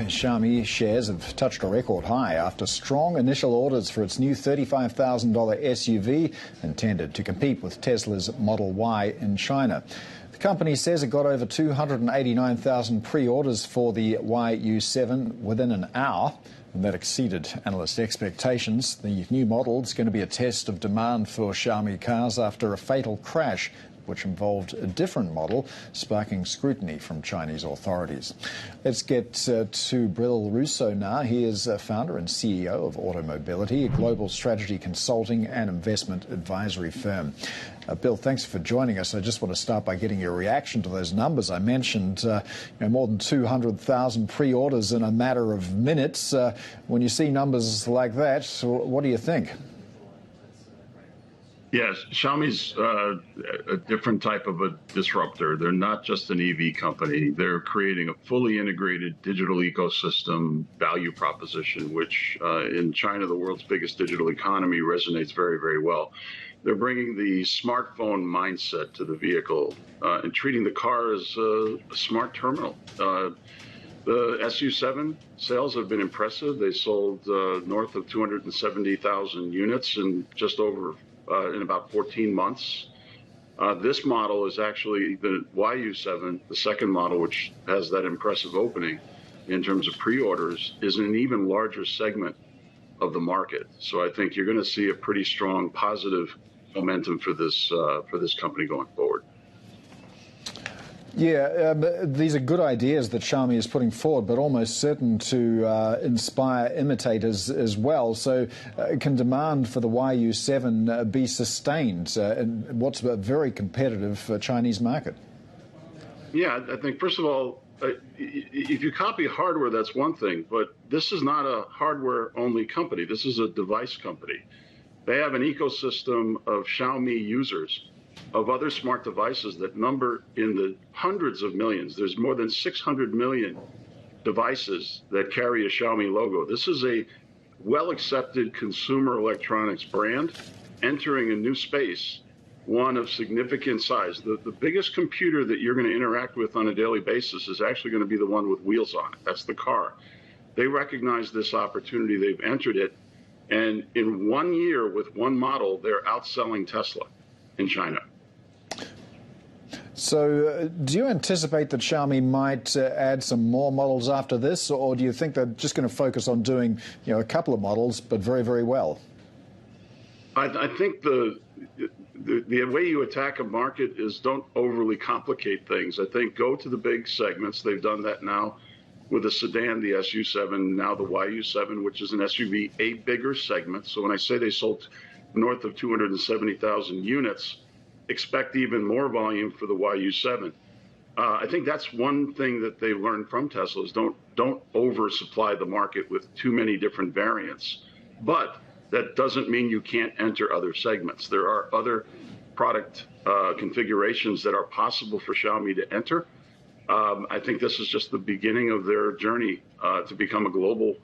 Xiaomi shares have touched a record high after strong initial orders for its new $35,000 SUV intended to compete with Tesla's Model Y in China. The company says it got over 289,000 pre-orders for the YU7 within an hour, and that exceeded analyst expectations. The new model is going to be a test of demand for Xiaomi cars after a fatal crash which involved a different model, sparking scrutiny from Chinese authorities. Let's get to Bill Russo now. He is founder and CEO of Automobility, a global strategy consulting and investment advisory firm. Bill, thanks for joining us. I just want to start by getting your reaction to those numbers. I mentioned more than 200,000 pre-orders in a matter of minutes. When you see numbers like that, what do you think? Yes, Xiaomi's a different type of a disruptor. They're not just an EV company. They're creating a fully integrated digital ecosystem value proposition, which in China, the world's biggest digital economy, resonates very, very well. They're bringing the smartphone mindset to the vehicle and treating the car as a smart terminal. The SU7 sales have been impressive. They sold north of 270,000 units in just over in about 14 months. This model is actually the YU7, the second model, which has that impressive opening in terms of pre-orders, is an even larger segment of the market. So I think you're going to see a pretty strong positive momentum for this company going forward. Yeah, these are good ideas that Xiaomi is putting forward, but almost certain to inspire imitators as well. So can demand for the YU7 be sustained in what's a very competitive Chinese market? Yeah, I think, first of all, if you copy hardware, that's one thing, but this is not a hardware-only company. This is a device company. They have an ecosystem of Xiaomi users of other smart devices that number in the hundreds of millions. There's more than 600 million devices that carry a Xiaomi logo. This is a well-accepted consumer electronics brand entering a new space, one of significant size. The biggest computer that you're going to interact with on a daily basis is actually going to be the one with wheels on it. That's the car. They recognize this opportunity. They've entered it. And in 1 year with one model, they're outselling Tesla in China. So do you anticipate that Xiaomi might add some more models after this, or do you think they're just going to focus on doing a couple of models, but very, very well? I think the way you attack a market is don't overly complicate things. I think go to the big segments. They've done that now with the sedan, the SU7, now the YU7, which is an SUV, a bigger segment. So when I say they sold north of 270,000 units, expect even more volume for the YU7. I think that's one thing that they learned from Tesla is don't oversupply the market with too many different variants. But that doesn't mean you can't enter other segments. There are other product configurations that are possible for Xiaomi to enter. I think this is just the beginning of their journey to become a global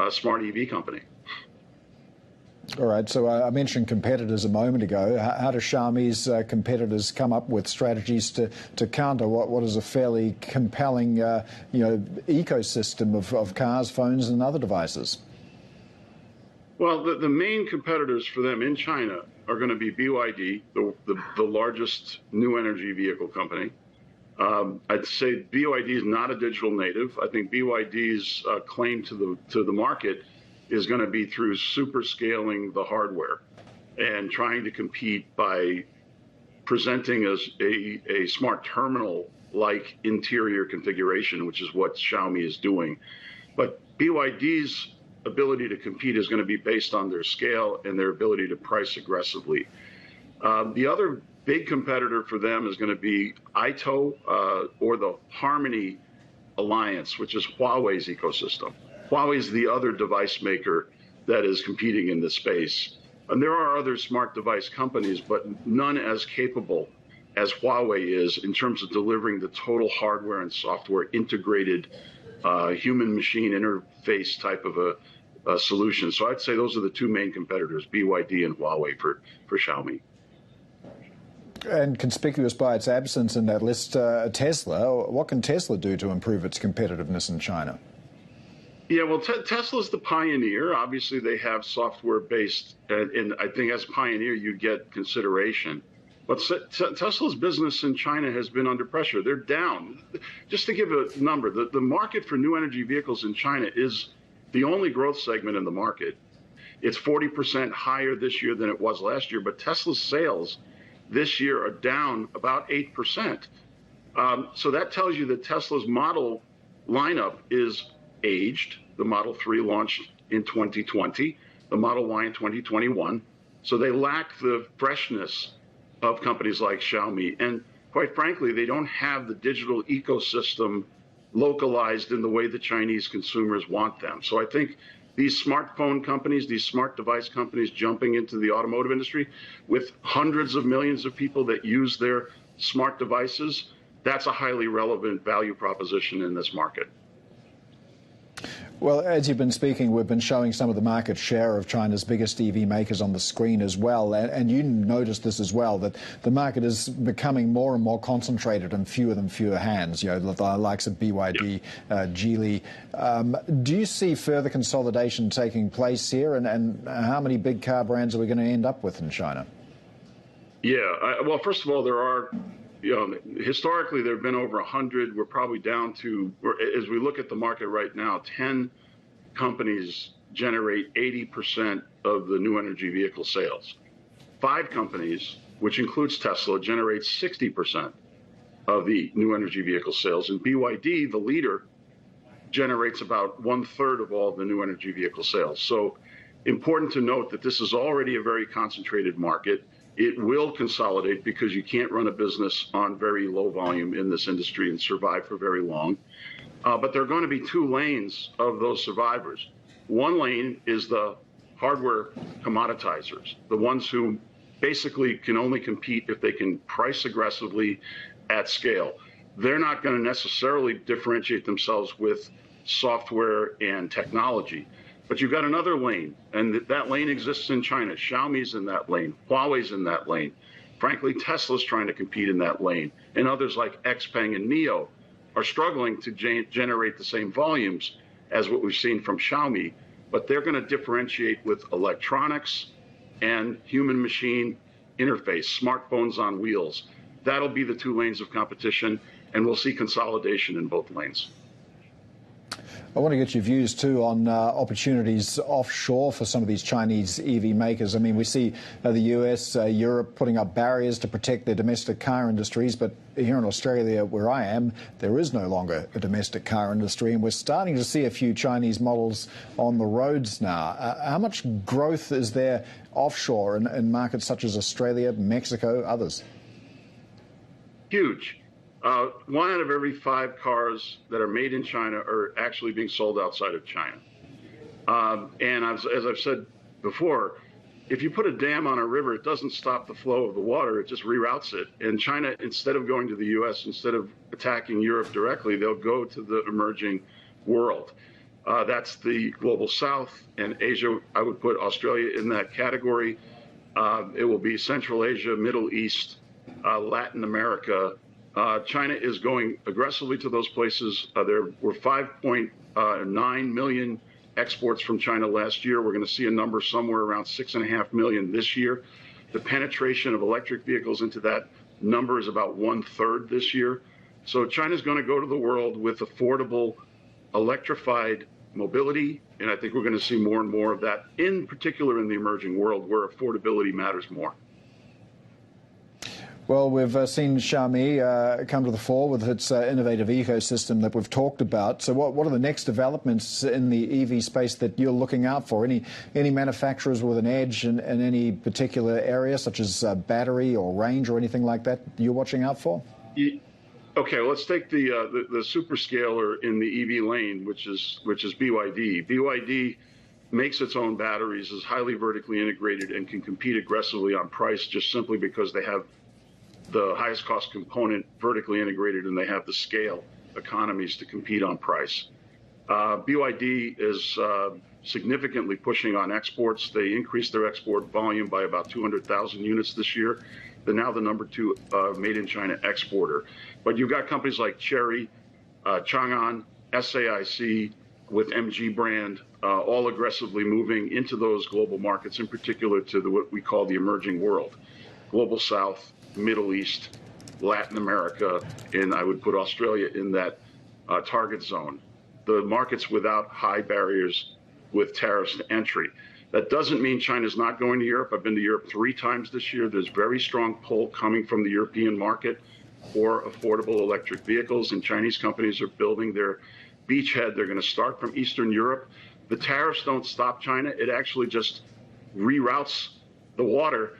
smart EV company. All right, so I mentioned competitors a moment ago. How do Xiaomi's competitors come up with strategies to counter what is a fairly compelling ecosystem of cars, phones, and other devices? Well, the main competitors for them in China are going to be BYD, the largest new energy vehicle company. I'd say BYD is not a digital native. I think BYD's claim to the market is going to be through super scaling the hardware and trying to compete by presenting as a smart terminal-like interior configuration, which is what Xiaomi is doing. But BYD's ability to compete is going to be based on their scale and their ability to price aggressively. The other big competitor for them is going to be Aito or the Harmony Alliance, which is Huawei's ecosystem. Huawei is the other device maker that is competing in this space. And there are other smart device companies, but none as capable as Huawei is in terms of delivering the total hardware and software integrated human-machine interface type of a solution. So I'd say those are the two main competitors, BYD and Huawei for Xiaomi. And conspicuous by its absence in that list, Tesla. What can Tesla do to improve its competitiveness in China? Yeah, well, Tesla's the pioneer. Obviously, they have software-based, and I think as pioneer, you get consideration. But Tesla's business in China has been under pressure. They're down. Just to give a number, the market for new energy vehicles in China is the only growth segment in the market. It's 40% higher this year than it was last year, but Tesla's sales this year are down about 8%. So that tells you that Tesla's model lineup is aged. The Model 3 launched in 2020, the Model Y in 2021. So they lack the freshness of companies like Xiaomi. And quite frankly, they don't have the digital ecosystem localized in the way the Chinese consumers want them. So I think these smartphone companies, these smart device companies jumping into the automotive industry with hundreds of millions of people that use their smart devices, that's a highly relevant value proposition in this market. Well, as you've been speaking, we've been showing some of the market share of China's biggest EV makers on the screen as well. And you noticed this as well, that the market is becoming more and more concentrated in fewer and fewer hands, the likes of BYD, Geely. Do you see further consolidation taking place here? And how many big car brands are we going to end up with in China? Yeah, well, first of all, there are... historically, there have been over 100. We're probably down to, as we look at the market right now, 10 companies generate 80% of the new energy vehicle sales. 5 companies, which includes Tesla, generate 60% of the new energy vehicle sales. And BYD, the leader, generates about 1/3 of all the new energy vehicle sales. So important to note that this is already a very concentrated market. It will consolidate because you can't run a business on very low volume in this industry and survive for very long. But there are going to be 2 lanes of those survivors. One lane is the hardware commoditizers, the ones who basically can only compete if they can price aggressively at scale. They're not going to necessarily differentiate themselves with software and technology. But you've got another lane, and that lane exists in China. Xiaomi's in that lane. Huawei's in that lane. Frankly, Tesla's trying to compete in that lane. And others like XPeng and NIO are struggling to generate the same volumes as what we've seen from Xiaomi. But they're going to differentiate with electronics and human-machine interface, smartphones on wheels. That'll be the 2 lanes of competition, and we'll see consolidation in both lanes. I want to get your views, too, on opportunities offshore for some of these Chinese EV makers. I mean, we see the US, Europe putting up barriers to protect their domestic car industries. But here in Australia, where I am, there is no longer a domestic car industry. And we're starting to see a few Chinese models on the roads now. How much growth is there offshore in markets such as Australia, Mexico, others? Huge. 1 out of every 5 cars that are made in China are actually being sold outside of China. And as I've said before, if you put a dam on a river, it doesn't stop the flow of the water, it just reroutes it. And China, instead of going to the US, instead of attacking Europe directly, they'll go to the emerging world. That's the global south, and Asia. I would put Australia in that category. It will be Central Asia, Middle East, Latin America. China is going aggressively to those places. There were 5.9 million exports from China last year. We're going to see a number somewhere around 6.5 million this year. The penetration of electric vehicles into that number is about 1/3 this year. So China's going to go to the world with affordable, electrified mobility, and I think we're going to see more and more of that, in particular in the emerging world where affordability matters more. Well, we've seen Xiaomi come to the fore with its innovative ecosystem that we've talked about. So what are the next developments in the EV space that you're looking out for? Any manufacturers with an edge in any particular area, such as battery or range or anything like that you're watching out for? Okay, well, let's take the superscaler in the EV lane, which is BYD. BYD makes its own batteries, is highly vertically integrated, and can compete aggressively on price just simply because they have the highest cost component vertically integrated, and they have the scale economies to compete on price. BYD is significantly pushing on exports. They increased their export volume by about 200,000 units this year. They're now the number 2 made in China exporter. But you've got companies like Chery, Chang'an, SAIC, with MG brand, all aggressively moving into those global markets, in particular to what we call the emerging world, Global South, Middle East, Latin America, and I would put Australia in that target zone. The markets without high barriers with tariffs to entry. That doesn't mean China's not going to Europe. I've been to Europe 3 times this year. There's very strong pull coming from the European market for affordable electric vehicles, and Chinese companies are building their beachhead. They're going to start from Eastern Europe. The tariffs don't stop China. It actually just reroutes the water,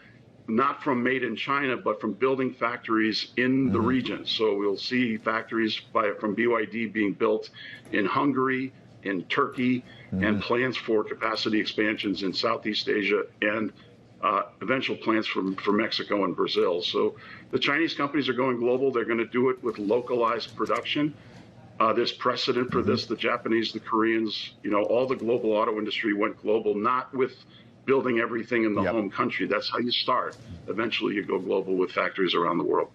not from made in China, but from building factories in the region. So we'll see factories from BYD being built in Hungary, in Turkey, and plans for capacity expansions in Southeast Asia and eventual plans for Mexico and Brazil. So the Chinese companies are going global. They're going to do it with localized production. There's precedent for this. The Japanese, the Koreans, all the global auto industry went global, not with building everything in the home country. That's how you start. Eventually, you go global with factories around the world.